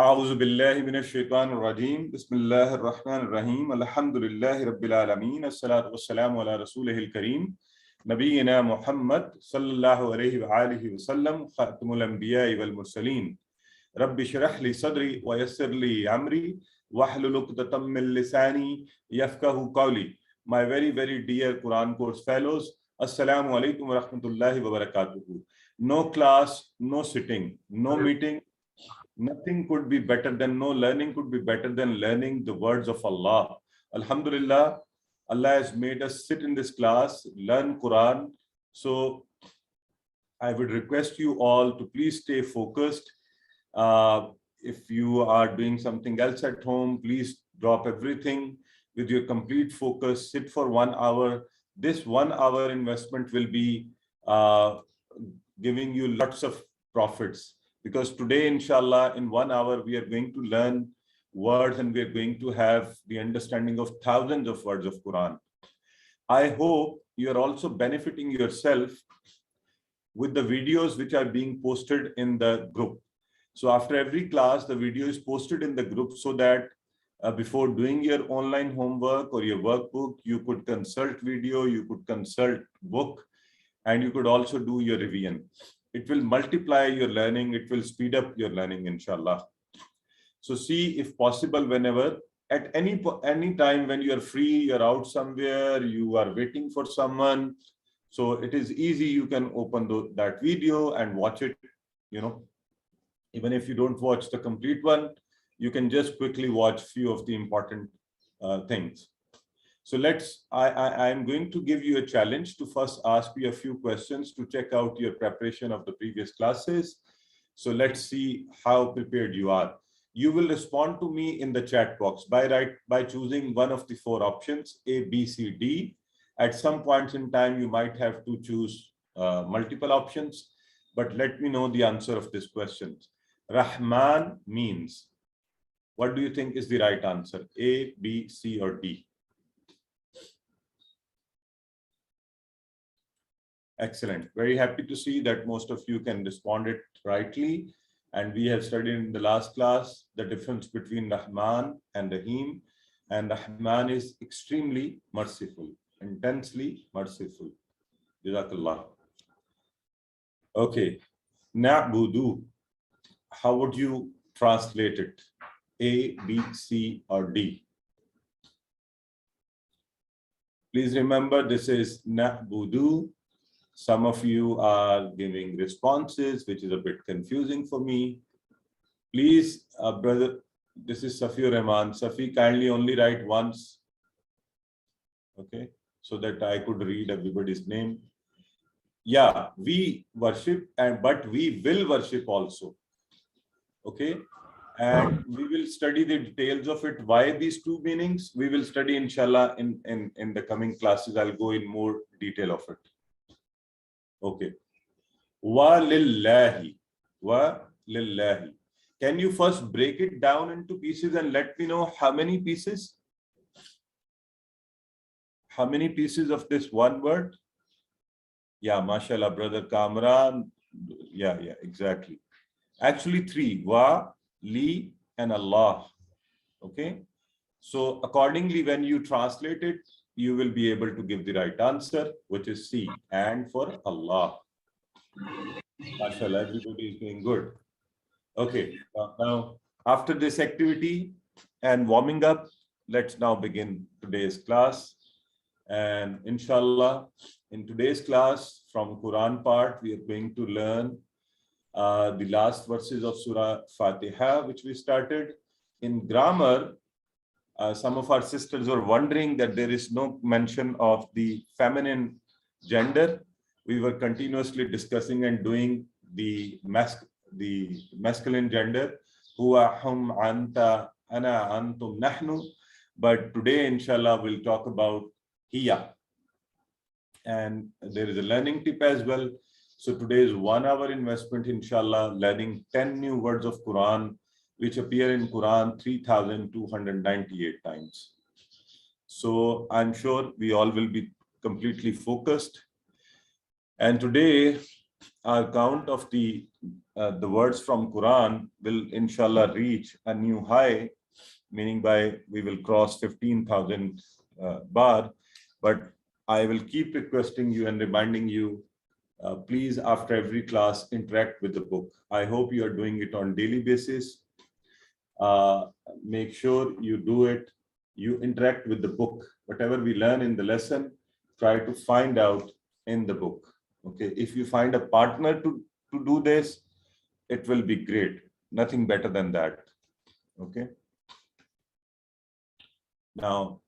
اعوذ باللہ من الشیطان الرجیم بسم اللہ الرحمن الرحیم الحمد للہ رب العالمین الصلاۃ والسلام علی رسولہ الکریم نبینا محمد صلی اللہ علیہ وآلہ وسلم خاتم الانبیاء والمرسلین رب اشرح لی صدری ویسر لی امری واحلل عقدۃ من لسانی یفقہوا قولی. My very dear Quran course fellows, Assalamu alaikum wa rahmatullahi wa barakatuhu. No class, no sitting, no meeting. Nothing could be better than, no learning could be better than learning the words of Allah. Alhamdulillah, Allah has made us sit in this class, learn Quran. So I would request you all to please stay focused. If you are doing something else at home, please drop everything with your complete focus. Sit for 1 hour. This 1 hour investment will be giving you lots of profits. Because today, inshallah, in 1 hour, we are going to learn words and we are going to have the understanding of thousands of words of Quran. I hope you are also benefiting yourself with the videos which are being posted in the group. So after every class, the video is posted in the group so that before doing your online homework or your workbook, you could consult video, you could consult book, and you could also do your revision. It will multiply your learning. It will speed up your learning, inshallah. So see, if possible, whenever, at any time when you are free, you're out somewhere, you are waiting for someone. So it is easy. You can open that video and watch it. Even if you don't watch the complete one, you can just quickly watch few of the important things. So I'm going to give you a challenge to first ask you a few questions to check out your preparation of the previous classes. So let's see how prepared you are. You will respond to me in the chat box by choosing one of the 4 options, A, B, C, D. At some points in time, you might have to choose multiple options, but let me know the answer of this question. Rahman means, what do you think is the right answer? A, B, C, or D? Excellent. Very happy to see that most of you can respond it rightly. And we have studied in the last class the difference between Rahman and Rahim. And Rahman is extremely merciful, intensely merciful. Jazakallah. Okay. Na'budu. How would you translate it? A, B, C, or D? Please remember, this is Na'budu. Some of you are giving responses, which is a bit confusing for me. Please, brother, this is Safi Rahman. Safi, kindly only write once. Okay, so that I could read everybody's name. Yeah, we worship, but we will worship also. Okay, and we will study the details of it. Why these 2 meanings? We will study, inshallah, in the coming classes. I'll go in more detail of it. Okay. Wa lillahi. Wa lillahi. Can you first break it down into pieces and let me know how many pieces? How many pieces of this one word? Yeah, mashallah, brother Kamran. Yeah, exactly. Actually 3. Wa, li, and Allah. Okay. So accordingly, when you translate it, you will be able to give the right answer, which is C, and for Allah. MashaAllah, everybody is doing good. Okay, now after this activity and warming up, let's now begin today's class. And inshallah, in today's class from Quran part, we are going to learn the last verses of Surah Fatiha, which we started. In grammar, some of our sisters were wondering that there is no mention of the feminine gender. We were continuously discussing and doing the masculine gender. Huwa, hum, anta, ana, antum, nahnu. But today, inshallah, we'll talk about hiya. And there is a learning tip as well. So today is 1 hour investment, inshallah, learning 10 new words of Quran, which appear in Quran 3,298 times. So I'm sure we all will be completely focused. And today our count of the words from Quran will inshallah reach a new high, meaning by we will cross 15,000 bar. But I will keep requesting you and reminding you, please, after every class, interact with the book. I hope you are doing it on daily basis. Make sure you do it. You interact with the book. Whatever we learn in the lesson, try to find out in the book. Okay, if you find a partner to do this, it will be great. Nothing better than that. Okay. Now,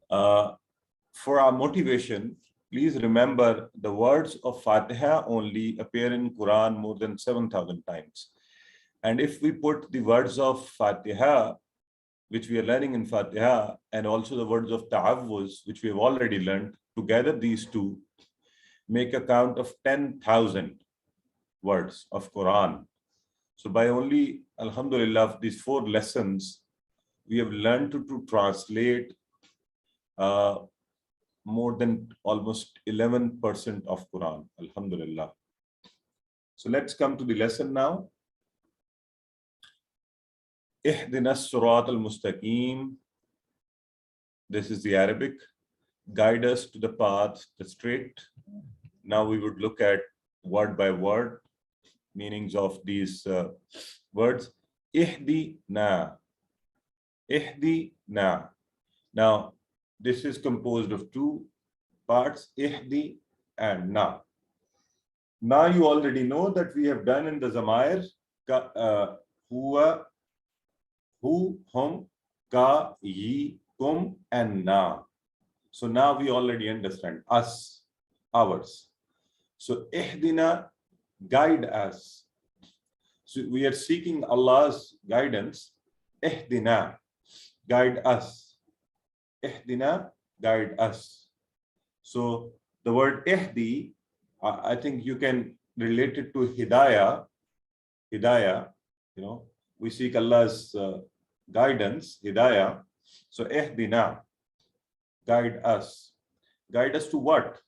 for our motivation, please remember the words of Fatiha only appear in Quran more than 7,000 times. And if we put the words of Fatiha, which we are learning in Fatiha, and also the words of Ta'awuz, which we have already learned, together these two make a count of 10,000 words of Quran. So by only, alhamdulillah, these 4 lessons, we have learned to translate more than almost 11% of Quran, alhamdulillah. So let's come to the lesson now. Ihdina as-sirat al-mustaqim. This is the Arabic. Guide us to the path, the straight. Now we would look at word by word meanings of these words. Ihdina. Ihdina. Now, this is composed of 2 parts, ihdi and na. Now you already know that we have done in the Zamair, huwa, hu, hum, ka, yi, kum, and na. So now we already understand us, ours. So ihdina, guide us. So we are seeking Allah's guidance. Ihdina, guide us. Ihdina, guide us. So the word ihdi, I think you can relate it to hidayah. Hidayah, you know, we seek Allah's guidance, hidayah. So ihdina, guide us. Guide us to what?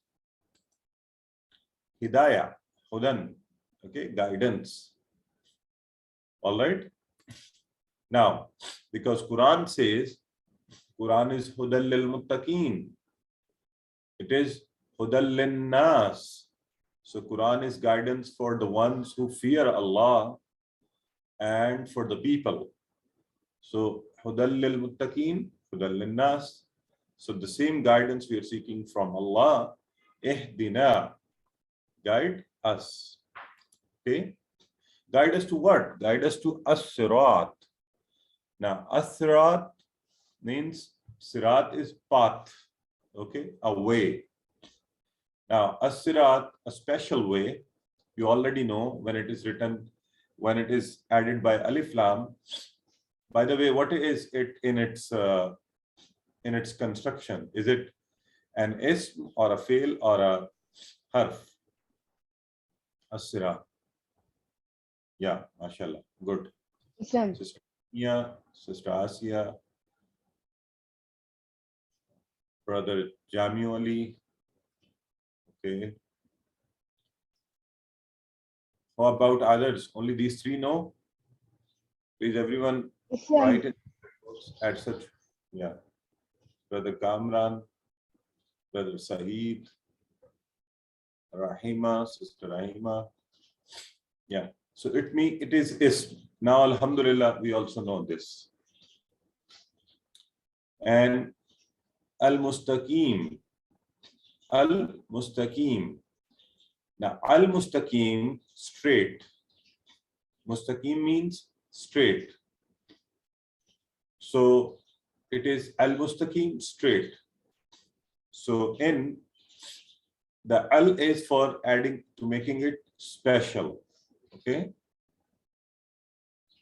Hidayah, hudan, okay, guidance. All right. Now, because Quran says, Quran is hudal lil muttaqeen. It is hudal lin nas. So Quran is guidance for the ones who fear Allah and for the people. So hudal lil muttaqeen, hudal lin nas. So the same guidance we are seeking from Allah. Ihdina, guide us. Okay. Guide us to what? Guide us to as-sirat. Now, as-sirat means sirat is path, okay, a way. Now, as-sirat, a special way, you already know when it is written, when it is added by alif lam. By the way, what is it in its construction? Is it an ism or a fi'l or a harf? As-sirat. Yeah, mashallah, good. Islam. Sister Mia, Sister Asia, Brother Jamio Ali. Okay. How about others? Only these 3 know? Please, everyone, Islam. write it at such. Yeah. Brother Kamran, Brother Saeed, Rahima, Sister Rahima. Yeah. So it is ism. Now, alhamdulillah, we also know this. And al-mustaqim. Al-mustaqim. Now, al-mustaqim, straight. Mustaqim means straight. So it is al-mustaqim, straight. So in the al is for adding to making it special. Okay.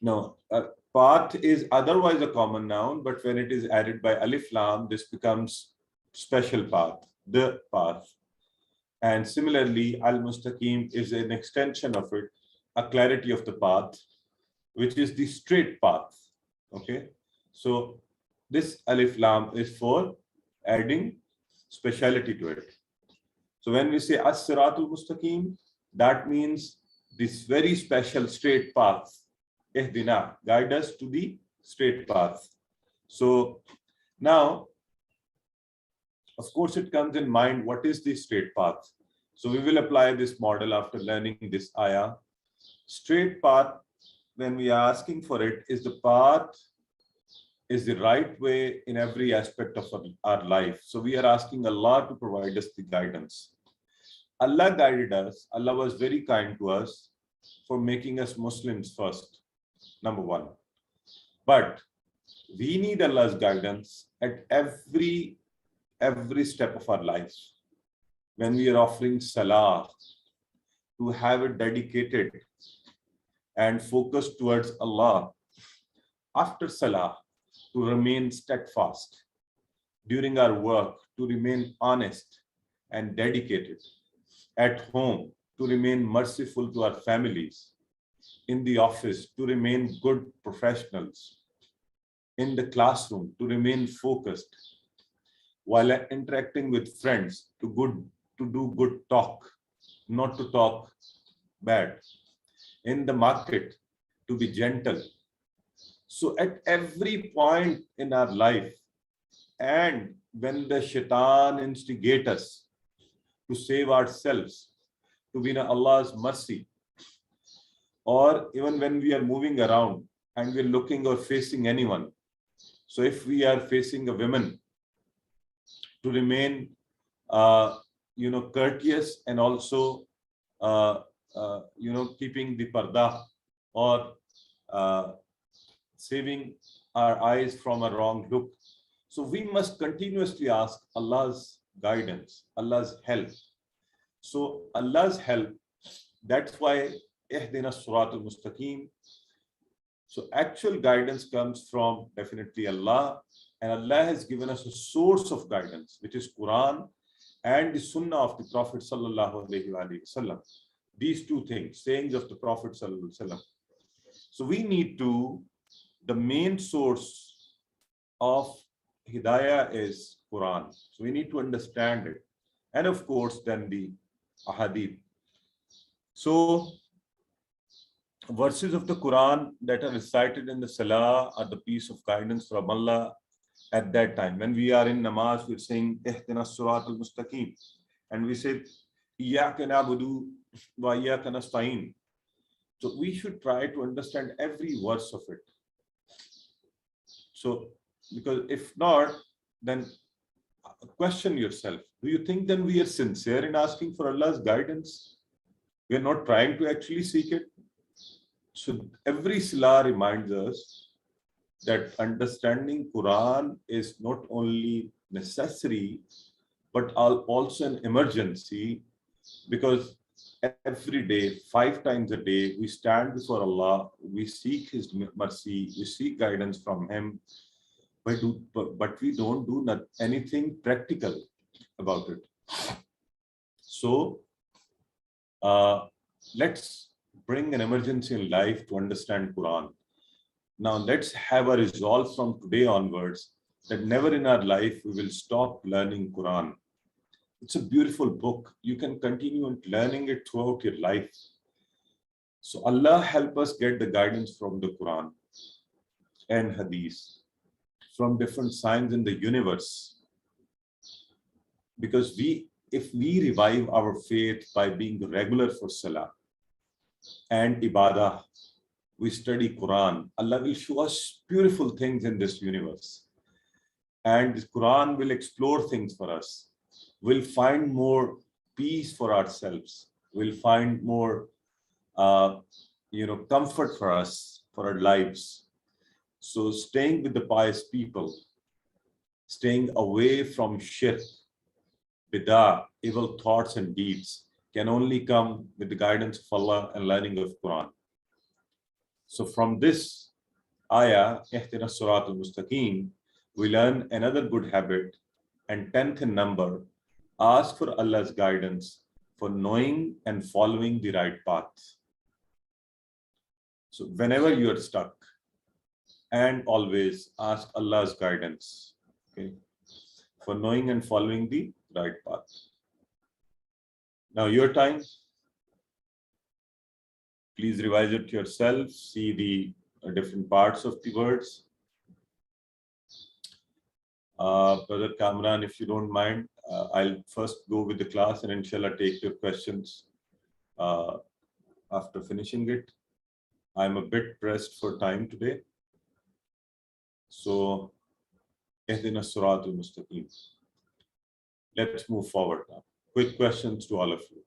Now, path is otherwise a common noun, but when it is added by alif lam, this becomes special path, the path. And similarly, al-mustaqim is an extension of it, a clarity of the path, which is the straight path. Okay. So this alif lam is for adding speciality to it. So when we say as-siratul mustaqim, That means this very special straight path. Ihdina, guide us to the straight path. So now, of course, it comes in mind, what is the straight path? So we will apply this model after learning this ayah. Straight path, when we are asking for it, is the path, is the right way in every aspect of our life. So we are asking Allah to provide us the guidance. Allah guided us. Allah was very kind to us for making us Muslims first, number one. But we need Allah's guidance at every step of our lives. When we are offering Salah, to have it dedicated and focused towards Allah. After Salah, to remain steadfast. During our work, to remain honest and dedicated. At home, to remain merciful to our families. In the office, to remain good professionals. In the classroom, to remain focused. While interacting with friends, to do good talk, not to talk bad. In the market, to be gentle. So at every point in our life, and when the shaitan instigates us to save ourselves, to be in Allah's mercy, or even when we are moving around and we're looking or facing anyone. So if we are facing a woman, to remain courteous and also keeping the parda, or saving our eyes from a wrong look. So we must continuously ask Allah's guidance, Allah's help. So Allah's help, that's why ihdina surat al-mustaqim. So actual guidance comes from definitely Allah, and Allah has given us a source of guidance, which is Quran and the Sunnah of the Prophet sallallahu alaihi wasallam. These two things, sayings of the Prophet sallallahu alaihi wasallam. So we need to, the main source of Hidayah is Quran. So we need to understand it. And of course, then the Ahadith. So verses of the Quran that are recited in the Salah are the piece of guidance from Allah at that time. When we are in namaz, we're saying, Ihdina surat al-mustaqim. And we say, Iyyaka na'budu wa iyyaka nasta'in. So we should try to understand every verse of it. So, because if not, then question yourself. Do you think then we are sincere in asking for Allah's guidance? We are not trying to actually seek it. So every Salah reminds us that understanding Quran is not only necessary, but also an emergency, because every day, 5 times a day, we stand before Allah, we seek His mercy, we seek guidance from Him, but we don't do anything practical about it. So let's bring an emergency in life to understand Quran. Now let's have a resolve from today onwards that never in our life we will stop learning Quran. It's a beautiful book. You can continue learning it throughout your life. So Allah help us get the guidance from the Quran and Hadith, from different signs in the universe. Because if we revive our faith by being regular for Salah and Ibadah, we study Quran, Allah will show us beautiful things in this universe. And the Quran will explore things for us. We'll find more peace for ourselves. We'll find more comfort for us, for our lives. So staying with the pious people, staying away from shirk, bid'ah, evil thoughts and deeds can only come with the guidance of Allah and learning of Quran. So from this ayah, Ihdina surat al-mustaqim, we learn another good habit, and 10th in number, ask for Allah's guidance for knowing and following the right path. So whenever you are stuck, and always ask Allah's guidance, okay, for knowing and following the right path. Now your time. Please revise it yourself, see the different parts of the words. Brother Kamran, if you don't mind, I'll first go with the class and inshallah take your questions after finishing it. I'm a bit pressed for time today. So, Ihdina Siratul Mustaqim. Let's move forward now. Quick questions to all of you.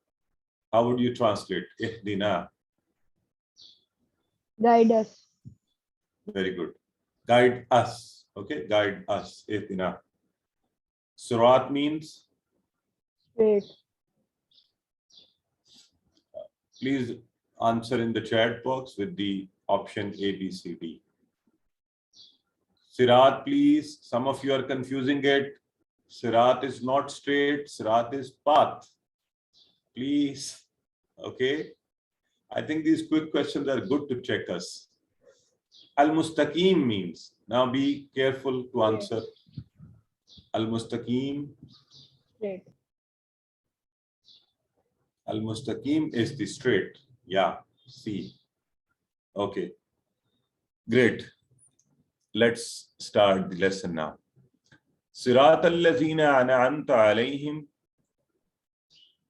How would you translate Ihdina? Guide us. Very good. Guide us. Okay, guide us. Ihdina. Sirat means? Straight. Please answer in the chat box with the option A, B, C, D. Sirat, please. Some of you are confusing it. Sirat is not straight. Sirat is path. Please. Okay. I think these quick questions are good to check us. Al-Mustaqim means. Now be careful to answer. Al-Mustaqim. Straight. Al-Mustaqim is the straight. Yeah. C. Okay. Great. Let's start the lesson now. Sirat al-lazina an'amta alayhim,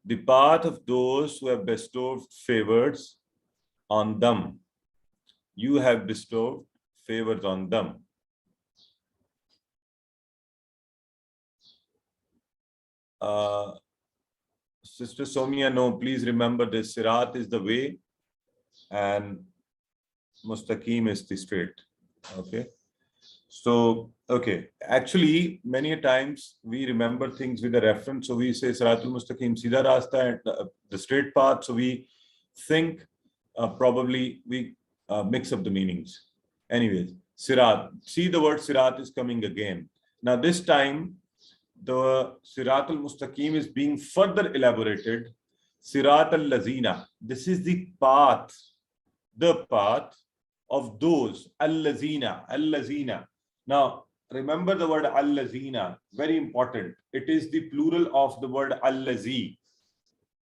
the path of those who have bestowed favors on them. You have bestowed favors on them. Sister Somia, no, please remember this. Sirat is the way and Mustaqim is the straight. Okay. So, okay. Actually, many a times we remember things with a reference. So we say Siratul Mustaqim, Sida Rasta, and the straight path. So we think probably we mix up the meanings. Anyways, Sirat. See, the word Sirat is coming again. Now this time, the Siratul Mustaqim is being further elaborated. Sirat al-Lazina. This is the path of those. Al-Lazina. Al-Lazina. Now, remember the word al-lazina, very important. It is the plural of the word al-lazi.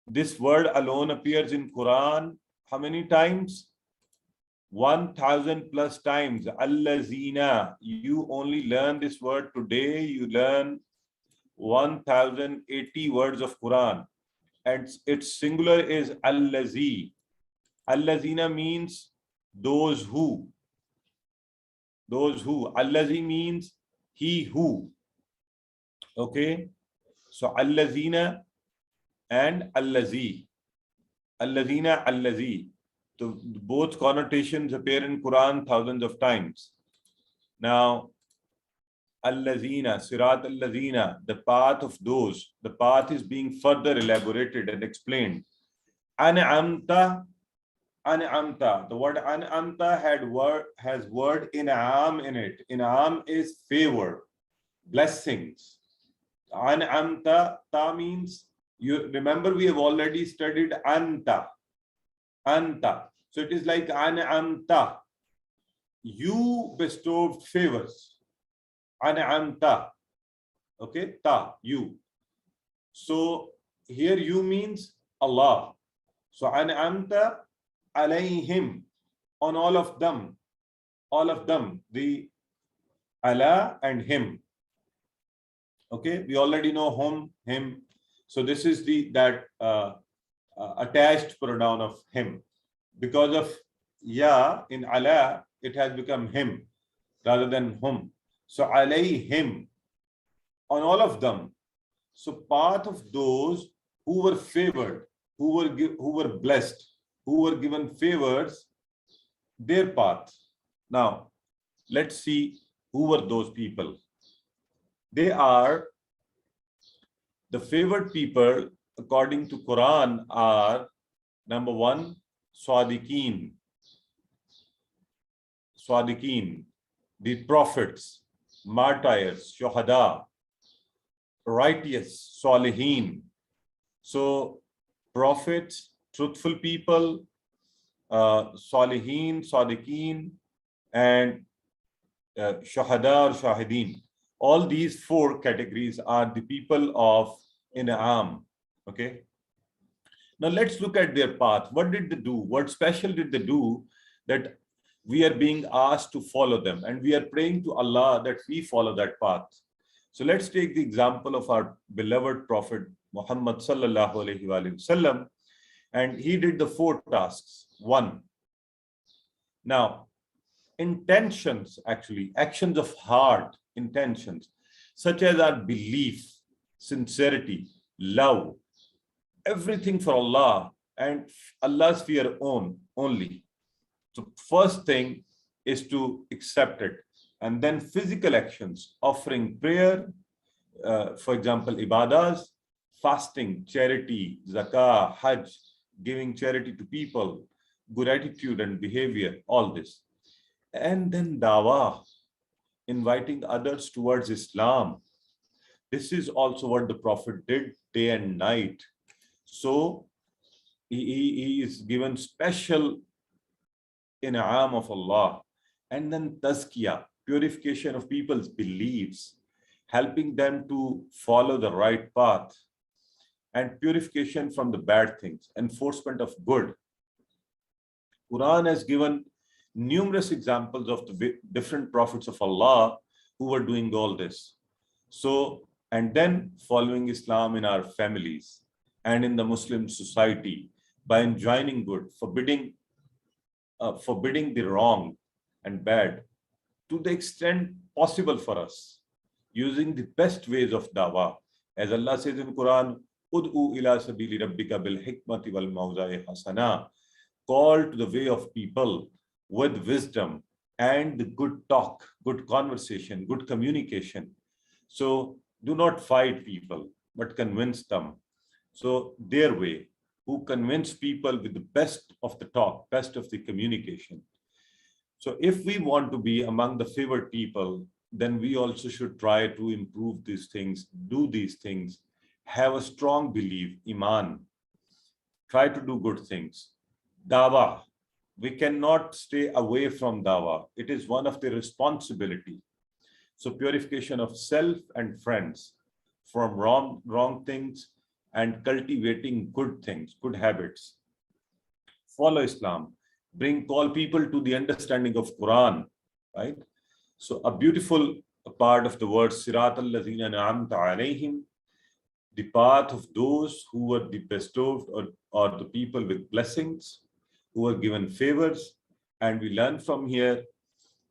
This word alone appears in Quran how many times? 1,000 plus times. Al-lazina. You only learn this word today. You learn 1,080 words of Quran. And its singular is al-lazi. Al-lazina means those who. Those who. Allazi means he who. Okay. So allazina and allazi. Allazina, allazi. So both connotations appear in Quran thousands of times. Now, allazina, sirat allazina, the path of those. The path is being further elaborated and explained. An'amta. An'amta. The word an'amta has word in'am in it. In'am is favor, blessings. An'amta, ta means, you remember we have already studied anta. Anta. So it is like an'amta. You bestowed favors. An'amta. Okay, ta, you. So here you means Allah. So an'amta alayhim, on all of them, the Allah and him. Okay, we already know whom, him. So this is that attached pronoun of him. Because of ya in Allah, it has become him rather than hum. So alayhim, on all of them. So path of those who were favored, who were blessed, who were given favors, their path. Now, let's see who were those people. They are the favored people, according to Quran, are number one, Sadiqeen. Sadiqeen, the prophets, martyrs, Shuhada, righteous, Salihin. So, prophets, truthful people, Salihin, Sadiqeen, and Shuhada or Shahideen. All these four categories are the people of In'am. Okay. Now let's look at their path. What did they do? What special did they do that we are being asked to follow them? And we are praying to Allah that we follow that path. So let's take the example of our beloved Prophet Muhammad sallallahu alaihi wasallam. And he did the 4 tasks. 1. Now, intentions, actually, actions of heart, intentions, such as our belief, sincerity, love, everything for Allah and Allah's fear only. So first thing is to accept it. And then physical actions, offering prayer, for example, ibadas, fasting, charity, zakah, hajj, giving charity to people, good attitude and behavior, all this. And then dawah, inviting others towards Islam. This is also what the Prophet did day and night. So he is given special in'am of Allah. And then tazkiyah, purification of people's beliefs, helping them to follow the right path, and purification from the bad things, enforcement of good. Quran has given numerous examples of the different prophets of Allah who were doing all this. So, and then following Islam in our families and in the Muslim society by enjoining good, forbidding the wrong and bad to the extent possible for us, using the best ways of dawah. As Allah says in Quran, Ud'u ila sabili rabbika bil hikmati wal mawza'i hasana, call to the way of people with wisdom and the good talk, good conversation, good communication. So do not fight people, but convince them. So their way, who convince people with the best of the talk, best of the communication. So if we want to be among the favored people, then we also should try to improve these things, do these things, have a strong belief, iman, try to do good things. Dawah, we cannot stay away from dawah. It is one of the responsibility. So purification of self and friends from wrong things and cultivating good things, good habits. Follow Islam, call people to the understanding of Quran, right? So a beautiful part of the word, Sirat al-Lazina na'amta alayhim, the path of those who were the bestowed or the people with blessings, who were given favors. And we learn from here,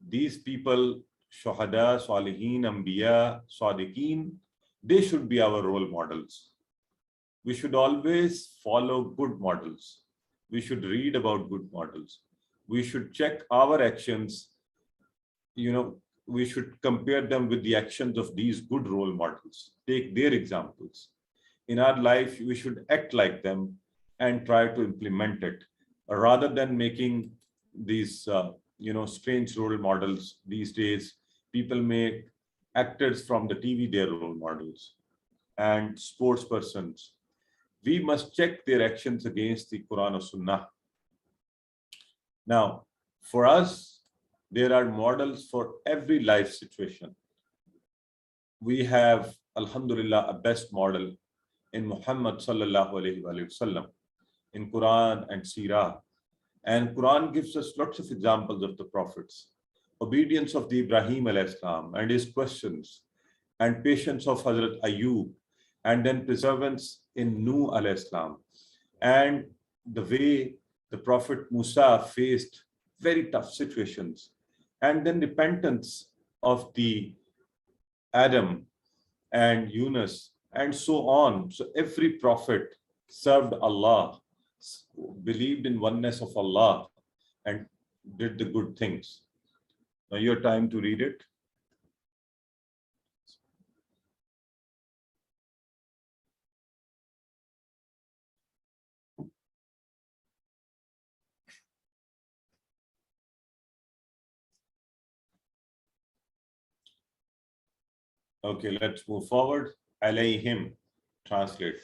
these people, Shuhada, Salihin, Anbiya, Sadiqeen, they should be our role models. We should always follow good models. We should read about good models. We should check our actions. We should compare them with the actions of these good role models. Take their examples. In our life, we should act like them and try to implement it, rather than making these, strange role models. These days, people make actors from the TV their role models and sports persons. We must check their actions against the Quran or Sunnah. Now, for us, there are models for every life situation. We have, alhamdulillah, a best model in Muhammad sallallahu alaihi wasallam, in Quran and Sirah. And Quran gives us lots of examples of the prophets. Obedience of the Ibrahim alayhi salam and his questions, and patience of Hazrat Ayub, and then perseverance in Nuh alayhi salam, and the way the Prophet Musa faced very tough situations, and then repentance of the Adam and Yunus, and so on. So every prophet served Allah, believed in oneness of Allah, and did the good things. Now your time to read it. Okay, let's move forward. Alayhim, translate.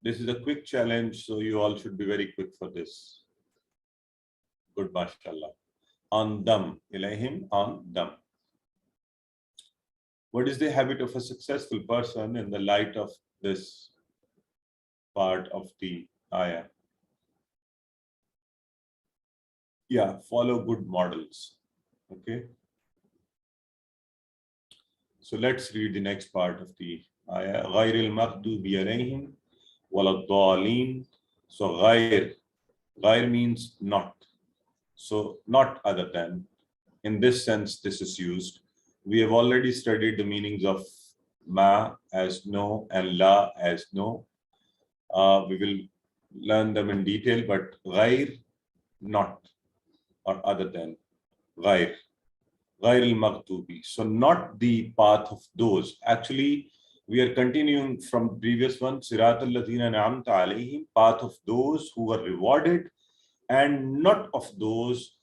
This is a quick challenge, so you all should be very quick for this. Good, mashallah. On them, ilayhim, on them. What is the habit of a successful person in the light of this part of the ayah? Yeah, follow good models. Okay. So let's read the next part of the ayah. غَيْرِ الْمَغْضُوبِ عَلَيْهِمْ وَلَا الضَّالِّينَ. So غَيْر means not. So not other than. In this sense, this is used. We have already studied the meanings of ma as no and la as no. We will learn them in detail, but غَيْر, not, or other than. غَيْر al-maghdubi. So not the path of those. Actually, we are continuing from previous one. Sirat al-ladhina an'amta alayhim, path of those who were rewarded, and not of those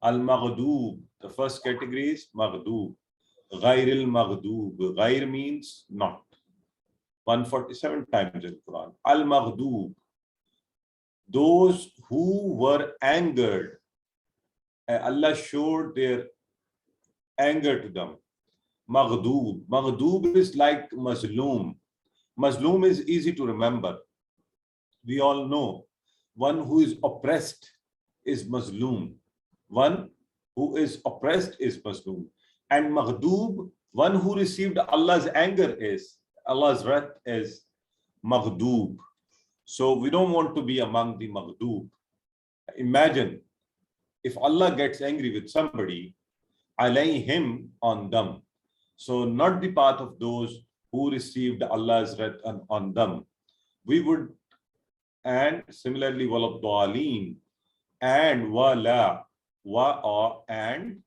al-maghdub. The first category is maghdub. غَيْر al-maghdub. غَيْر means not. 147 times in Quran. Al-maghdub. Those who were angered. Allah showed their anger to them. Maghdub. Maghdub is like mazloom. Mazloom is easy to remember. We all know one who is oppressed is mazloom. One who is oppressed is mazloom. And maghdub, one who received Allah's anger is, Allah's wrath is maghdub. So we don't want to be among the maghdub. Imagine if Allah gets angry with somebody, alayhim, on them. So not the path of those who received Allah's wrath on them. We would, and similarly, walad-dallin, and wala, wa, and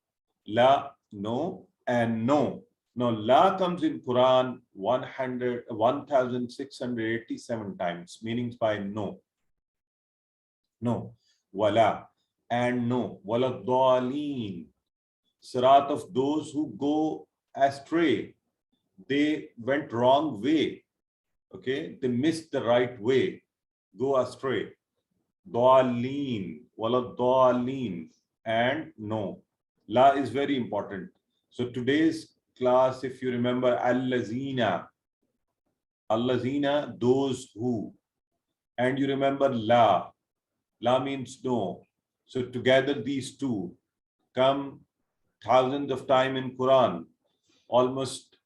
la, no, and no. Now la comes in Quran 1687 times, meaning by no. No, wala, and no, walad-dallin. Sirat of those who go astray. They went wrong way. Okay, they missed the right way. Go astray. Dallin, walad-dallin, and no. La is very important. So today's class, if you remember, allazina, those who, and you remember la. La means no. So together these two come thousands of times in Quran, almost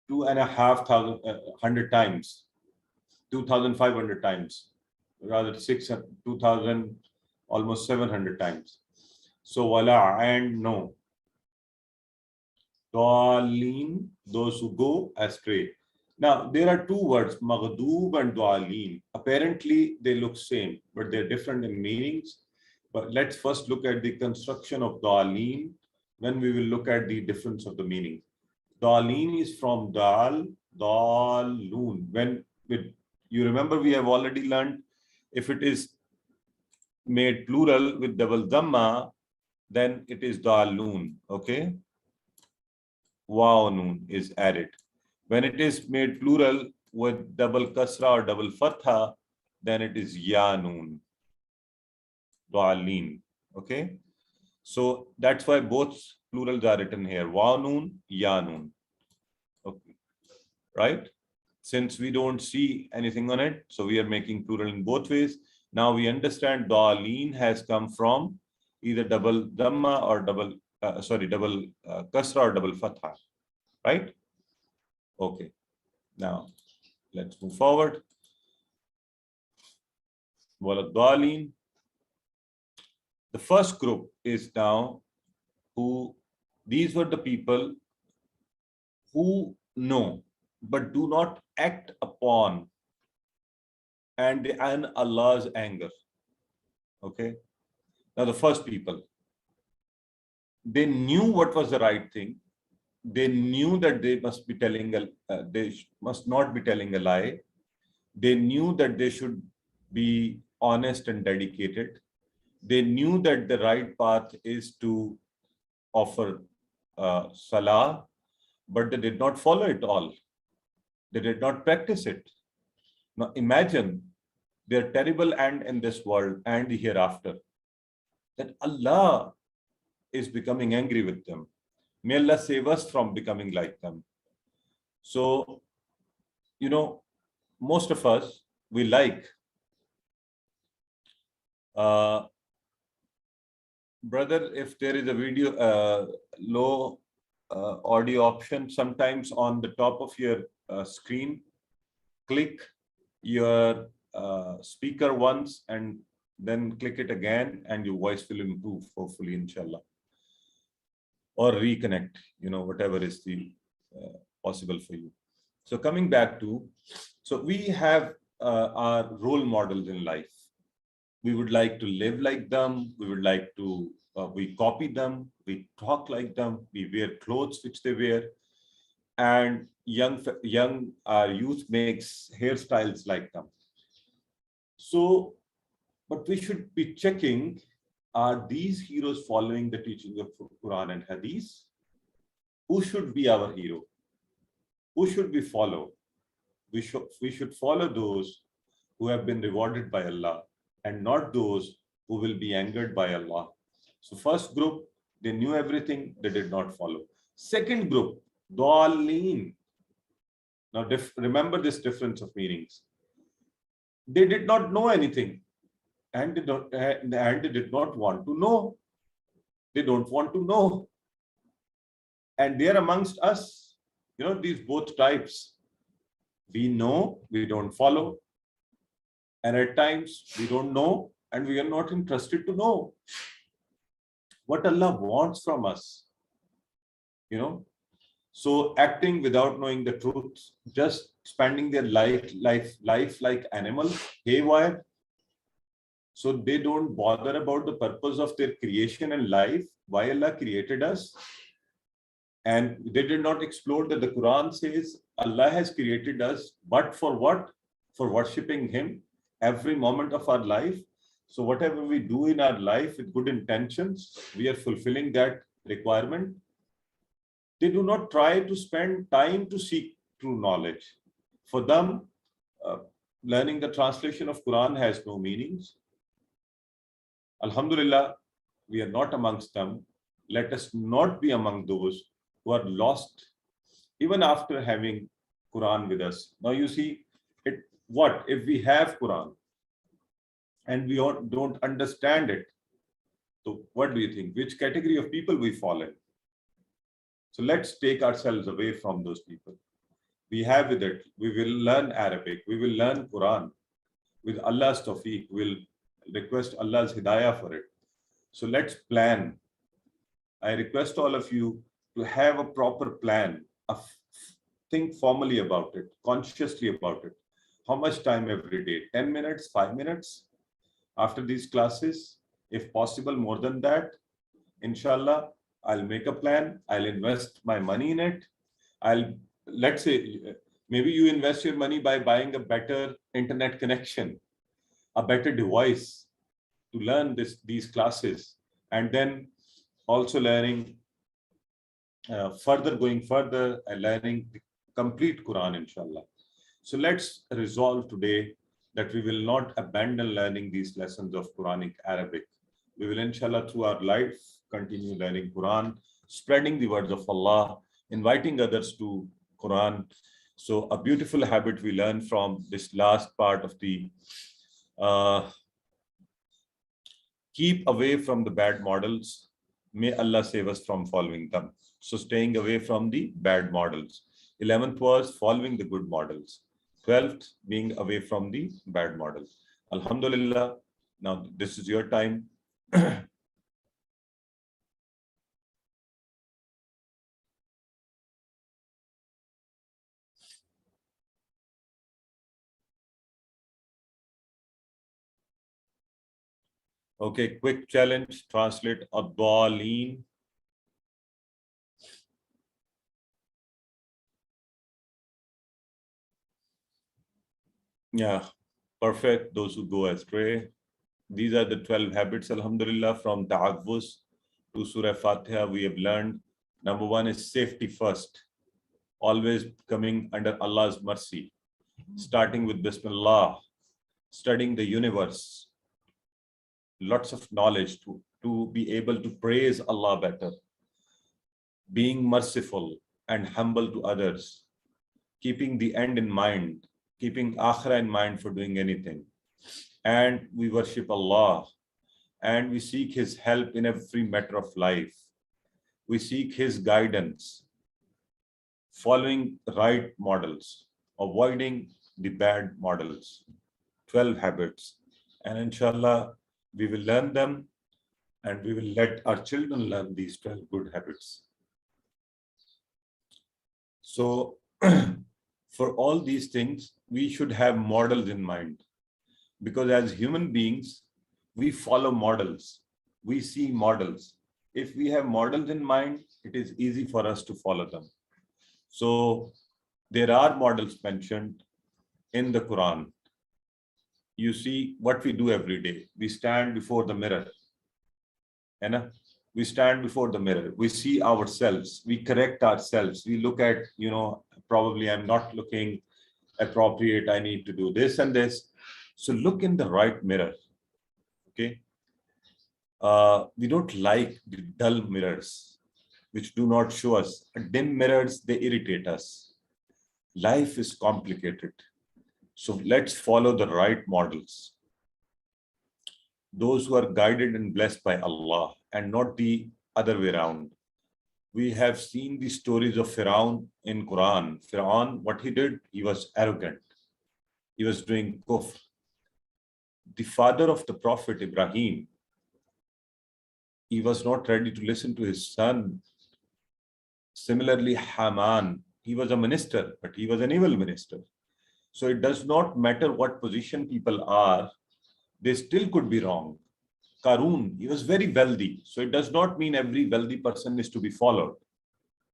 2,500 times, 2,500 times, rather 2,000, almost 700 times. So wala, and no. Dallin, those who go astray. Now there are two words, maghdub and dallin. Apparently they look same, but they're different in meanings. But let's first look at the construction of dallin, when we will look at the difference of the meaning. Dallin is from dal, dallun. You remember, we have already learned, if it is made plural with double dhamma, then it is dallun. Okay, waw nun is added. When it is made plural with double kasra or double fatha, then it is ya nun. Dallin. Okay, so that's why both plurals are written here, wa nun, ya nun. Okay, right? Since we don't see anything on it, so we are making plural in both ways. Now we understand dallin has come from either double dhamma or double kasra or double fatha, right? Okay, now let's move forward. Walad-dallin. The first group is now these were the people who know but do not act upon and Allah's anger. Okay. Now the first people, they knew what was the right thing. They knew that they must not be telling a lie. They knew that they should be honest and dedicated. They knew that the right path is to offer salah, but they did not follow it all. They did not practice it. Now imagine their terrible end in this world and the hereafter, that Allah is becoming angry with them. May Allah save us from becoming like them. So, most of us, we like, brother, if there is a video, low audio option, sometimes on the top of your screen, click your speaker once and then click it again, and your voice will improve, hopefully, inshallah. Or reconnect, whatever is the possible for you. So coming back to, so we have our role models in life. We would like to live like them. We would like to, we copy them. We talk like them. We wear clothes which they wear. And young youth makes hairstyles like them. So, but we should be checking, are these heroes following the teachings of Quran and Hadith? Who should be our hero? Who should we follow? We should follow those who have been rewarded by Allah, and not those who will be angered by Allah. So first group, they knew everything, they did not follow. Second group, Dallin. Now remember this difference of meanings. They did not know anything. And they did not want to know. They don't want to know. And they are amongst us. These both types. We know, we don't follow. And at times, we don't know, and we are not interested to know what Allah wants from us. So acting without knowing the truth, just spending their life like animals, haywire. So they don't bother about the purpose of their creation and life, why Allah created us. And they did not explore that the Quran says Allah has created us, but for what? For worshipping Him every moment of our life. So whatever we do in our life with good intentions, we are fulfilling that requirement. They do not try to spend time to seek true knowledge. For them, learning the translation of Quran has no meanings. Alhamdulillah, we are not amongst them. Let us not be among those who are lost even after having Quran with us. Now you see, what if we have Quran and we don't understand it? So what do you think? Which category of people we fall in? So let's take ourselves away from those people. We have with it, we will learn Arabic, we will learn Quran. With Allah's tawfiq, we'll request Allah's hidayah for it. So let's plan. I request all of you to have a proper plan, think formally about it, consciously about it. How much time every day? 10 minutes, 5 minutes after these classes? If possible, more than that. Inshallah, I'll make a plan. I'll invest my money in it. Let's say, maybe you invest your money by buying a better internet connection, a better device to learn these classes, and then also learning going further and learning the complete Quran, inshallah. So let's resolve today that we will not abandon learning these lessons of Quranic Arabic. We will, inshallah, through our life, continue learning Quran, spreading the words of Allah, inviting others to Quran. So a beautiful habit we learn from this last part of the keep away from the bad models. May Allah save us from following them. So staying away from the bad models. 11th was following the good models. 12th, being away from the bad models. Alhamdulillah. Now this is your time. Okay, quick challenge. Translate ad-dallin. Yeah, perfect. Those who go astray. These are the 12 habits, alhamdulillah, from Ta'awuz to Surah Fatiha we have learned. Number 1 is safety first. Always coming under Allah's mercy. Starting with Bismillah. Studying the universe. Lots of knowledge to be able to praise Allah better. being merciful and humble to others, keeping the end in mind, keeping akhirah in mind for doing anything. And we worship Allah and we seek His help in every matter of life. We seek His guidance, following right models, avoiding the bad models. 12 habits. And inshallah, we will learn them and we will let our children learn these 12 good habits. So, for all these things, we should have models in mind. Because as human beings, we follow models. We see models. If we have models in mind, it is easy for us to follow them. So there are models mentioned in the Quran. You see what we do every day. We stand before the mirror. We stand before the mirror. We see ourselves. We correct ourselves. We look at, probably I'm not looking appropriate. I need to do this and this. So look in the right mirror. Okay. We don't like the dull mirrors, which do not show us. Dim mirrors, they irritate us. Life is complicated. So let's follow the right models. Those who are guided and blessed by Allah and not the other way around. We have seen the stories of Firaun in Quran. Firaun, what he did, he was arrogant. He was doing kufr. The father of the Prophet Ibrahim, he was not ready to listen to his son. Similarly, Haman, he was a minister, but he was an evil minister. So it does not matter what position people are, they still could be wrong. Qarun, he was very wealthy. So it does not mean every wealthy person is to be followed,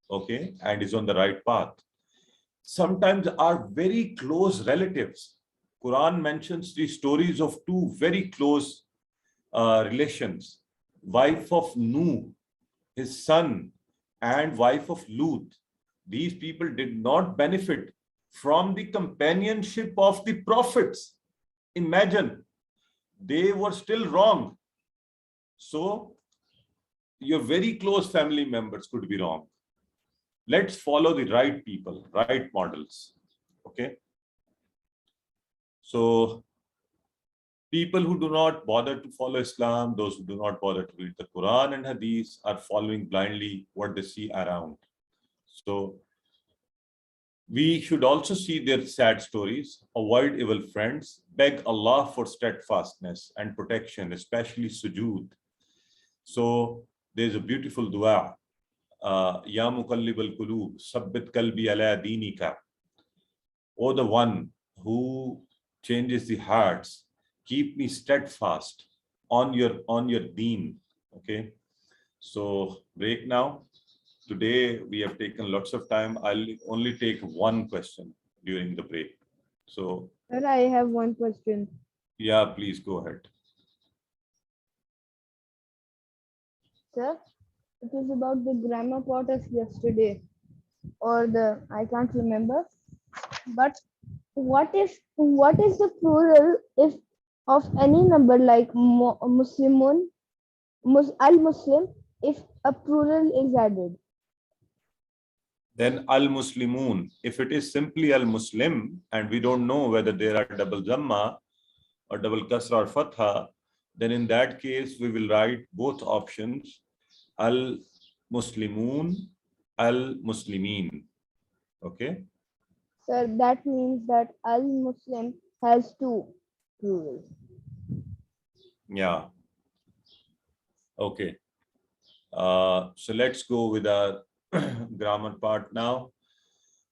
okay, and is on the right path. Sometimes our very close relatives, Quran mentions the stories of two very close relations, wife of Nuh, his son, and wife of Lut. These people did not benefit from the companionship of the prophets. Imagine, they were still wrong. So your very close family members could be wrong. Let's follow the right people, right models. Okay. So people who do not bother to follow Islam, those who do not bother to read the Quran and Hadith, are following blindly what they see around. So we should also see their sad stories, avoid evil friends, beg Allah for steadfastness and protection, especially sujood. So there's a beautiful dua, Ya Muqallib al-Qulub, Sabbit Qalbi ala Dinika. O the one who changes the hearts, keep me steadfast on your deen. Okay. So break now. Today we have taken lots of time. I'll only take one question during the break. So Sir, I have one question. yeah, please go ahead. Sir, it is about the grammar part of yesterday, or I can't remember. But what is the plural if of any number like Muslimun, al-Muslim, if a plural is added? Then al-Muslimun. If it is simply al-Muslim and we don't know whether there are double Zamma or double Kasra or Fatha, then in that case we will write both options, al-Muslimun, al-Muslimin. Okay. Sir, that means that al-Muslim has two plurals. Yeah. Okay. So let's go with our grammar part now.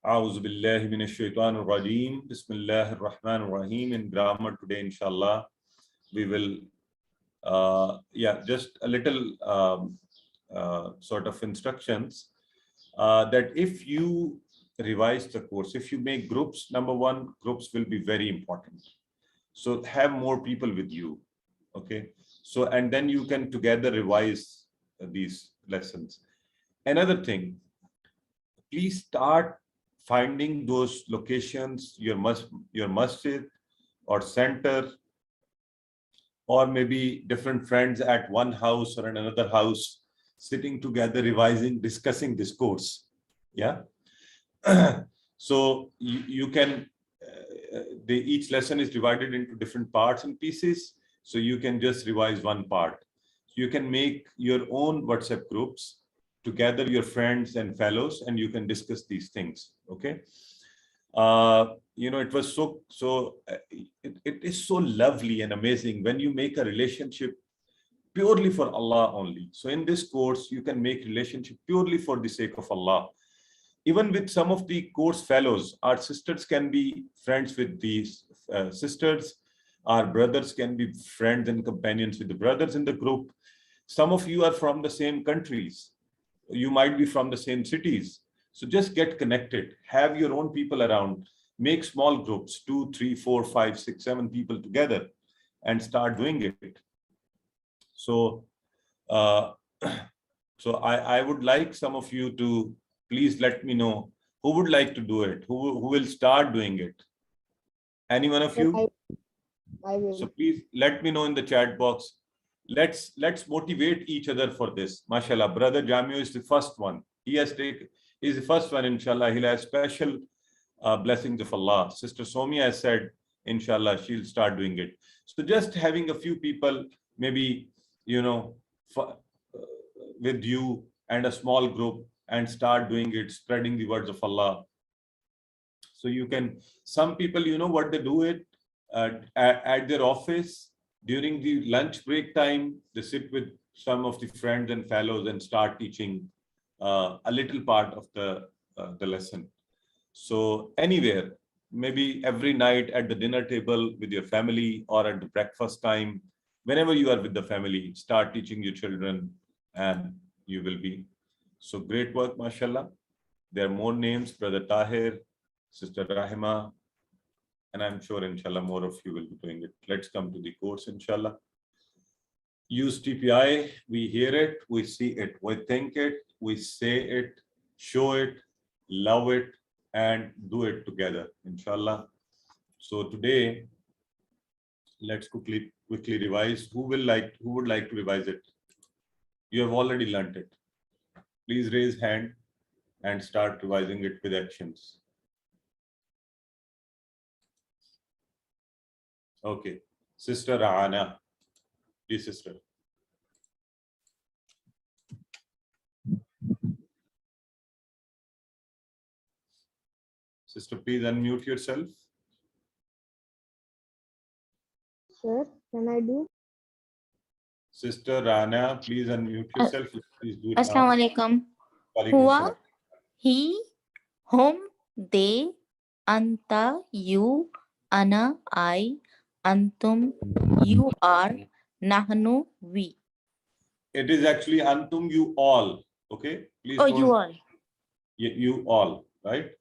A'udhu billahi minash shaitanir rajeem. Bismillahir rahmanir rahim. In grammar today, inshallah, we will, just a little sort of instructions that if you revise the course, if you make groups, number one, groups will be very important. So have more people with you. Okay. So, and then you can together revise these lessons. Another thing, please start finding those locations, your masjid or center, or maybe different friends at one house or in another house. sitting together, revising, discussing this course. Yeah. So you can, each lesson is divided into different parts and pieces. So you can just revise one part. You can make your own WhatsApp groups to gather your friends and fellows, and you can discuss these things. Okay. It was it is so lovely and amazing when you make a relationship purely for Allah only. So in this course, you can make relationship purely for the sake of Allah. Even with some of the course fellows, our sisters can be friends with these sisters. Our brothers can be friends and companions with the brothers in the group. Some of you are from the same countries. You might be from the same cities. So just get connected. Have your own people around. Make small groups, 2, 3, 4, 5, 6, 7 people together, and start doing it. So, I would like some of you to please let me know who would like to do it, who will start doing it. Any one of you? I will. So please let me know in the chat box. Let's motivate each other for this. MashaAllah, brother Jamio is the first one. He's the first one, inshallah. He'll have special blessings of Allah. Sister Somia has said, inshallah, she'll start doing it. So just having a few people, maybe, with you and a small group, and start doing it, spreading the words of Allah. So you can, some people, what they do it at their office during the lunch break time, they sit with some of the friends and fellows and start teaching a little part of the lesson. So anywhere, maybe every night at the dinner table with your family, or at the breakfast time, whenever you are with the family, start teaching your children, and you will be. So great work, mashallah. There are more names, Brother Tahir, Sister Rahima, and I'm sure, inshallah, more of you will be doing it. Let's come to the course, inshallah. Use TPI, we hear it, we see it, we think it, we say it, show it, love it, and do it together, inshallah. So today, let's quickly revise. Who would like to revise it? You have already learnt it. Please raise hand and start revising it with actions. Okay, Sister Raana. Please, sister. Sister, please unmute yourself. Sir, can I do? Sister Rana, please unmute yourself. Please do it now. Assalamu alaikum. Walaikum Huwa, salam. he, hum, they, anta, you, ana, I, antum, you are, nahnu, we. It is actually antum, you all. Okay, please. Oh, you all. You all, right?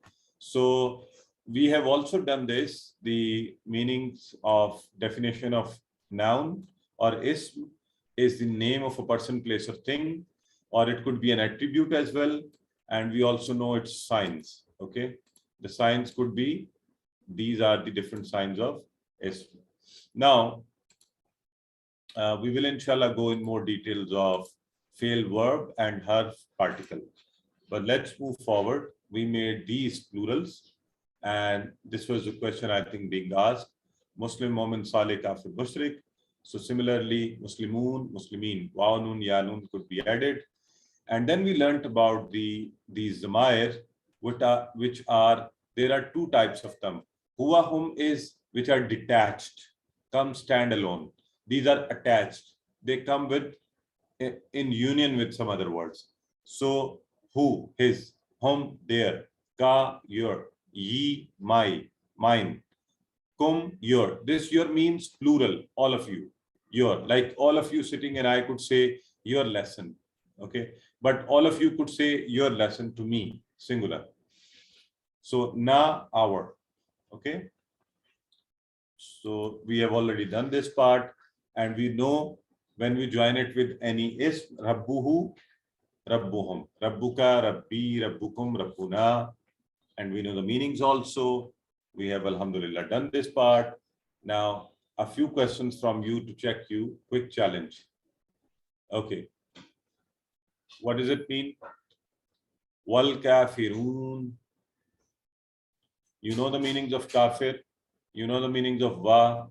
So we have also done this, the meanings of definition of noun or ism is the name of a person, place, or thing, or it could be an attribute as well. And we also know its signs. Okay, the signs could be, these are the different signs of ism. Now, we will inshallah go in more details of fail verb and harf particle. But let's move forward. We made these plurals, and this was the question I think being asked. Muslim, Mu'min, Salih, Kafir, Mushrik. So similarly, Muslimun, Muslimin, Waw, Nun, Ya, Nun could be added. And then we learnt about these Zamair, which are, there are two types of them. Huwa, hum is, which are detached, come standalone. These are attached. They come with, in union with some other words. So who, his, hum, their, ka, your, ye, my, mine, kum, your. This your means plural, all of you. Your, like all of you sitting, and I could say your lesson. Okay, but all of you could say your lesson to me, singular. So na, our. Okay, so we have already done this part, and we know when we join it with any ism, rabbuhu, rabbuhum, rabbuka, rabbi, rabbukum, rabbuna, and we know the meanings also. We have alhamdulillah done this part. Now a few questions from you to check you. Quick challenge. Okay, What does it mean? Wal kafirun. You know the meanings of kafir. You know the meanings of wa.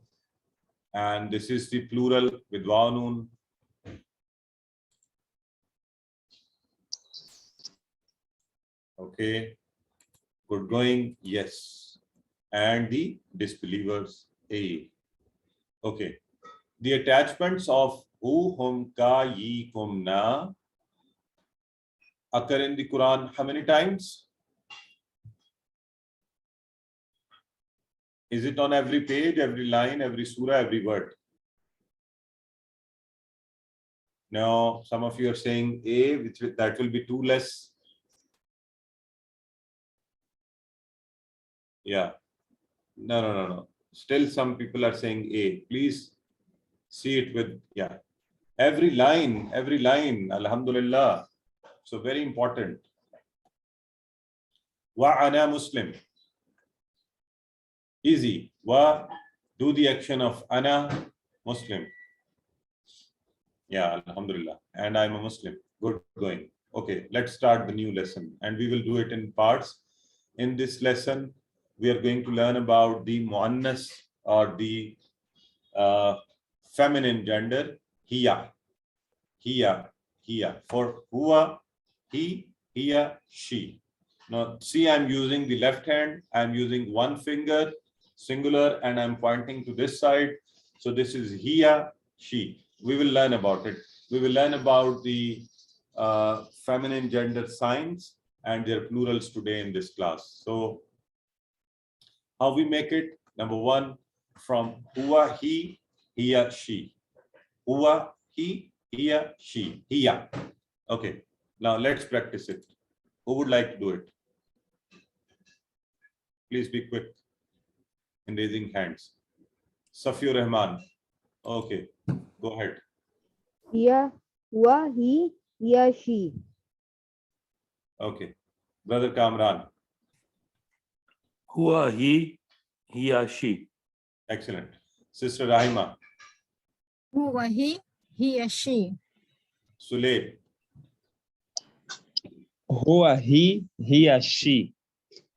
And this is the plural with wa nun. Okay. Good going. Yes. And the disbelievers. A. Okay. The attachments of hu, hum, ka, yi, kum, na occur in the Quran how many times? Is it on every page, every line, every surah, every word? No, some of you are saying A, that will be too less. Yeah. No. Still some people are saying A. Please see it with, yeah. Every line, alhamdulillah. So very important. Wa ana Muslim. Easy. Wa, do the action of ana Muslim. Yeah, alhamdulillah. And I'm a Muslim. Good going. Okay, let's start the new lesson. And we will do it in parts. In this lesson, we are going to learn about the muannas or the feminine gender, hiya. For huwa, he, hiya, she. Now, see, I'm using the left hand. I'm using one finger, singular, and I'm pointing to this side. So this is hiya, she. We will learn about it. We will learn about the feminine gender signs and their plurals today in this class. So how we make it? Number one, from huwa, he, hiya, she. Huwa, he, hiya, she. Hiya. Okay. Now let's practice it. Who would like to do it? Please be quick in raising hands. Safiur Rahman. Okay. Go ahead. Hiya, huwa, he, hiya, she. Okay. Brother Kamran. Huwa, he, hiya, she. Excellent. Sister Rahima. Huwa, he, she. Sule. Huwa, he, hiya, she.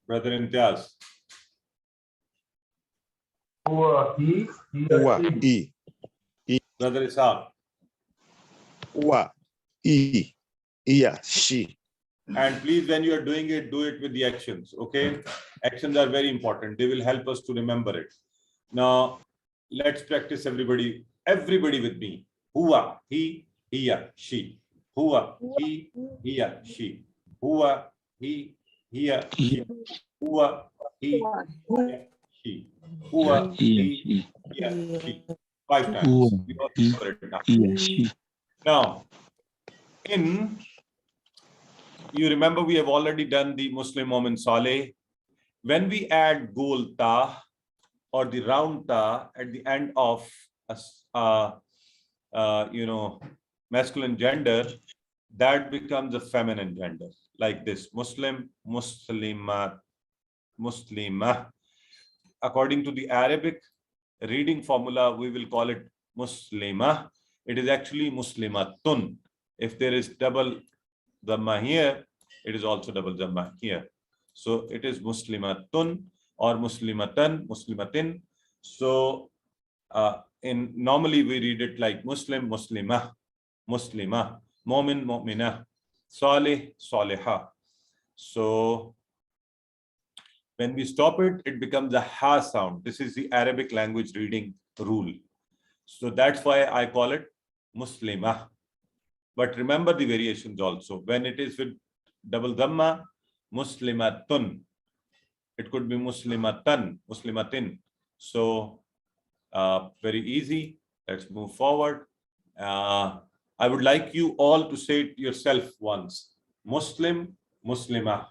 Brother Imtiaz. Huwa, he, Huwa, he. Brother Ishaq. Huwa, he, hiya, she. And please, when you are doing it, do it with the actions. Okay? Actions are very important. They will help us to remember it. Now, let's practice everybody with me. Huwa, he, hiya, she. Huwa, he, hiya, she. Huwa, he, hiya, she. Huwa, he, hiya, she. Huwa, he, hiya, she. 5 times. We all remember it now. Now, you remember we have already done the Muslim Momin Saleh. When we add gol ta or the round ta at the end of masculine gender, that becomes a feminine gender, like this: Muslim, Muslimat, Muslimah. According to the Arabic reading formula, we will call it Muslimah. It is actually Muslimatun. If there is double dhamma here, it is also double dhamma here. So it is Muslimatun or Muslimatan, Muslimatin. So normally we read it like Muslim, Muslimah, Muslimah, Mu'min, Mu'minah, Salih, Salihah. So when we stop it, it becomes a ha sound. This is the Arabic language reading rule. So that's why I call it Muslimah. But remember the variations also. When it is with double dhamma, Muslimatun. It could be Muslimatan, Muslimatin. So very easy. Let's move forward. I would like you all to say it yourself once. Muslim, Muslimah.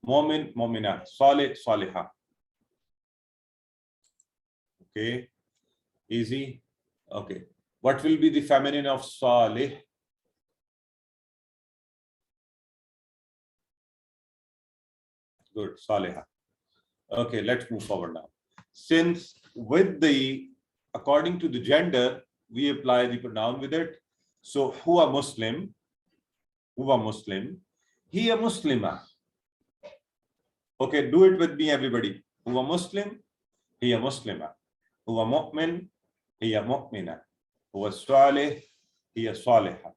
Mu'min, Mu'minah. Salih, Salihah. Okay. Easy. Okay. What will be the feminine of Salih? Good, Salihah. Okay, let's move forward now. Since according to the gender, we apply the pronoun with it. So, huwa Muslim, huwa Muslim, hiya Muslima. Okay, do it with me, everybody. Huwa Muslim, hiya Muslima. Huwa mu'min, hiya mu'mina. Huwa salih, hiya salihah.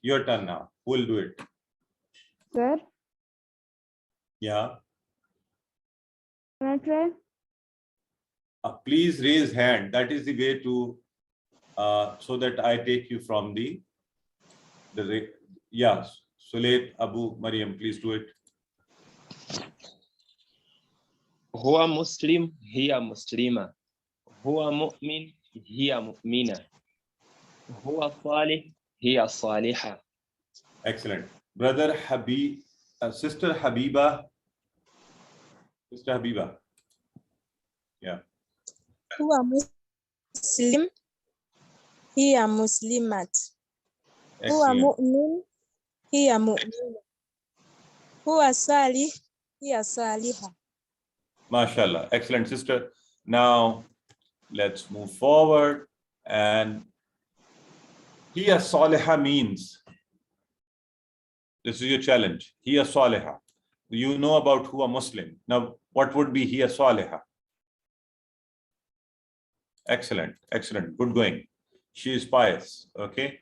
Your turn now. Who will do it? Sir, Yeah. can I try? Please raise hand. That is the way to, so that I take you from the yeah. Sulayt Abu Maryam, please do it. هو مسلم هي مسلمة. هو مؤمن هي مؤمنة. هو صالح هي صالحة. Excellent. Brother Habib, Sister Habiba. Sister Habiba. Yeah. هو مسلم هي مسلمات. هو Excellent. مؤمن هي مؤمنة. هو صالح هي صالحة. MashaAllah. Excellent, sister. Now, let's move forward. And hiya Saliha means, this is your challenge. Hiya Saliha. You know about who a Muslim. Now, what would be hiya Saliha? Excellent. Excellent. Good going. She is pious. Okay.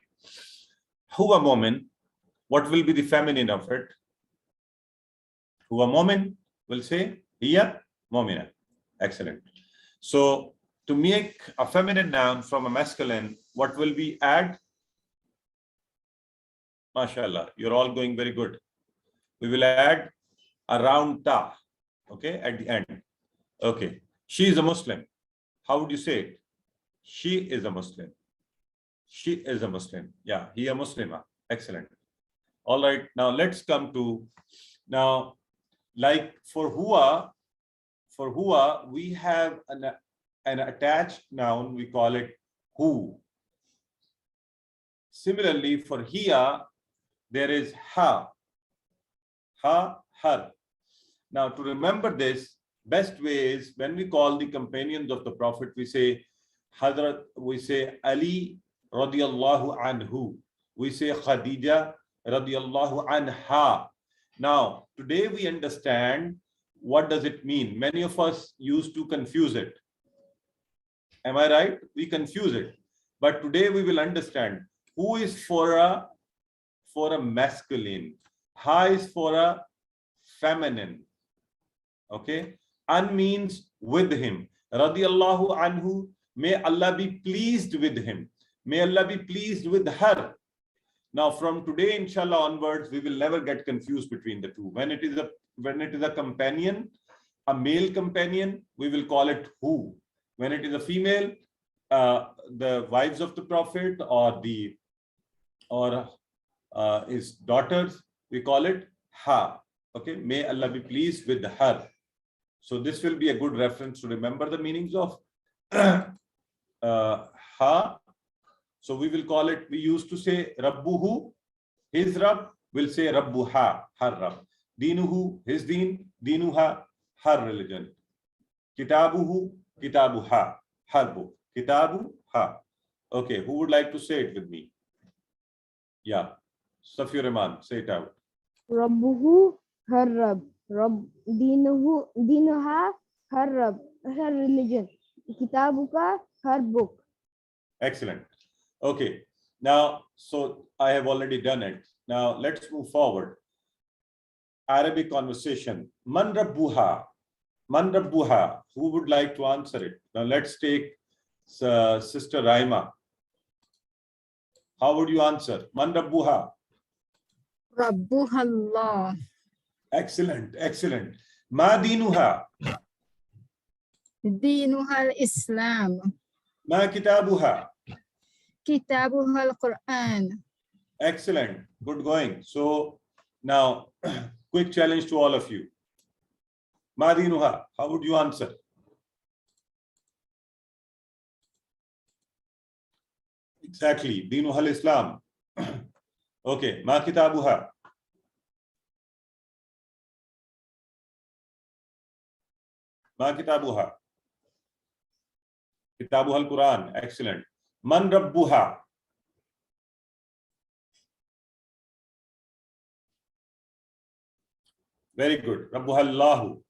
Huwa Mu'min. What will be the feminine of it? Huwa Mu'min will say hiya Mu'mina. Excellent. So to make a feminine noun from a masculine, what will we add? MashaAllah. You're all going very good. We will add a round ta. Okay. At the end. Okay. She is a Muslim. How would you say it? She is a Muslim. She is a Muslim. Yeah, he a Muslima. Excellent. All right. Now let's come to, now, like for huwa, we have an attached noun. We call it who. Similarly, for hiya, there is ha, her. Now, to remember this, best way is when we call the companions of the Prophet, we say Hadrat, we say Ali radiyallahu anhu, we say Khadija radiyallahu anha. Now, today we understand what does it mean. Many of us used to confuse it. Am I right? We confuse it. But today we will understand who is for a masculine, ha is for a feminine. Okay. An means with him. Radiyallahu anhu, may Allah be pleased with him. May Allah be pleased with her. Now from today, inshallah, onwards, we will never get confused between the two. When it is a companion, a male companion, we will call it who. When it is a female, the wives of the Prophet or his daughters, we call it ha. Okay, may Allah be pleased with her. So this will be a good reference to remember the meanings of ha. So we will call it, we used to say Rabbuhu, his Rabb, will say Rabbuha, her Rabb. Dinuhu, his deen, Dinuha, her religion. Kitabuhu, Kitabuha, her book. Kitabuha. Okay, who would like to say it with me? Yeah, Safir Rahman, say it out. Rabbuhu, her Rabb. Dinuha, her Rabb, her religion. Kitabuka, her book. Excellent. Okay, now, so I have already done it. Now let's move forward. Arabic conversation. Man Rabbuha. Man Rabbuha. Who would like to answer it? Now let's take Sister Raima. How would you answer? Man Rabbuha. Rabbuha Allah. Excellent, excellent. Ma Dinuha. Dinuha al-Islam. Ma Kitabuha. Kitabuha al-Qur'an. Excellent, good going. So now, quick challenge to all of you. Ma Dinuha. How would you answer? Exactly, Dinuha al-Islam. Okay, Ma Kitabuha. Ma Kitabuha. Kitabuha al-Quran. Excellent. Man Rabbuha. Very good. Rabbuha Allahu.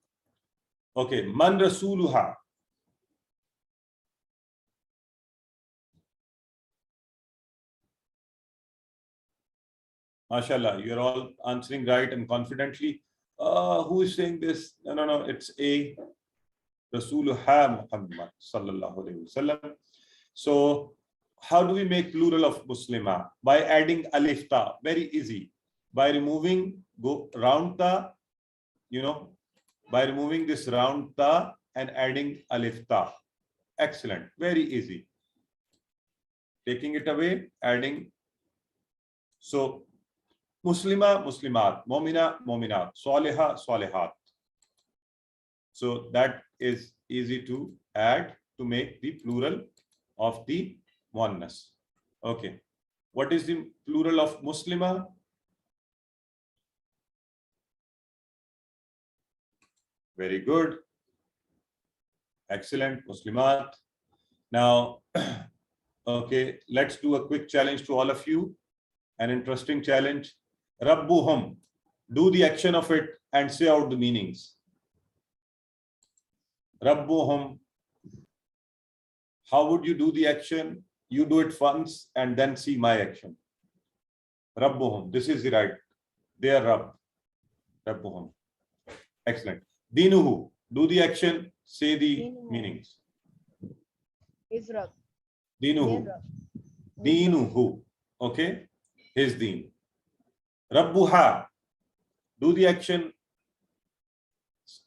Okay. Man Rasuluha. MashaAllah, you're all answering right and confidently. Who is saying this? No, it's A. Rasuluha Muhammad sallallahu alayhi wasallam. So, how do we make plural of Muslima? By adding alif ta. Very easy. By removing round ta, by removing this round ta and adding alif ta. Excellent. Very easy. Taking it away, adding. So, Muslima, Muslimat, Momina, Mominat, Saliha, Salihat. So that is easy to add to make the plural of the oneness. Okay. What is the plural of Muslima? Very good. Excellent. Muslimat. Now, okay, let's do a quick challenge to all of you. An interesting challenge. Rabbuhum. Do the action of it and say out the meanings. Rabbuhum. How would you do the action? You do it once and then see my action. Rabbuhum. This is the right. They are Rabb. Rabbuhum. Excellent. Dinuhu. Do the action. Say the meanings. His Rabb. Dinuhu. Dinuhu. Okay. His deen. Rabbuha. Do the action.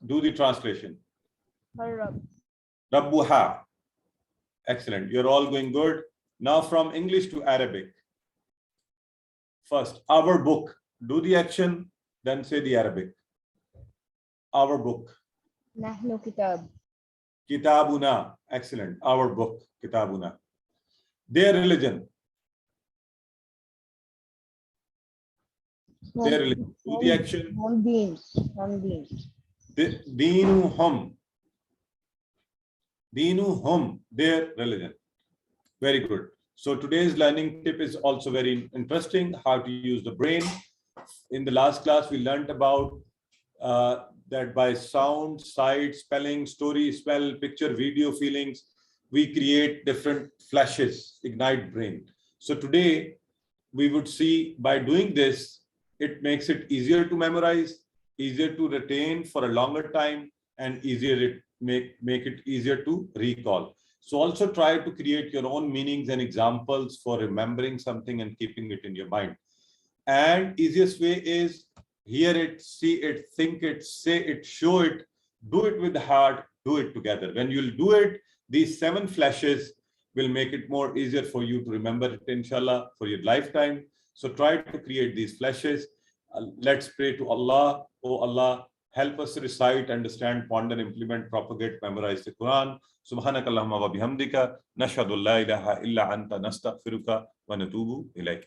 Do the translation. Her Rabb. Rabbuha. Excellent. You're all going good. Now from English to Arabic. First, our book. Do the action, then say the Arabic. Our book. Nahnu kitab. Kitabuna. Excellent. Our book. Kitabuna. Their religion. Their religion. Do the action. Hum deen. Hum deen. Dinuhum. Dinuhum. Their religion. Very good. So today's learning tip is also very interesting. How to use the brain. In the last class, we learned about that by sound, sight, spelling, story, spell, picture, video, feelings, we create different flashes, ignite brain. So today we would see by doing this, it makes it easier to memorize, easier to retain for a longer time, and make it easier to recall. So also try to create your own meanings and examples for remembering something and keeping it in your mind. And easiest way is hear it, see it, think it, say it, show it, do it with the heart, do it together. When you'll do it, these 7 flashes will make it more easier for you to remember it, inshallah, for your lifetime. So try to create these flashes. Let's pray to Allah. Oh Allah, help us recite, understand, ponder, implement, propagate, memorize the Quran. Subhanakallahumma wa bihamdika, nashhadu an la ilaha illa anta nastaghfiruka wa natubu ilayk.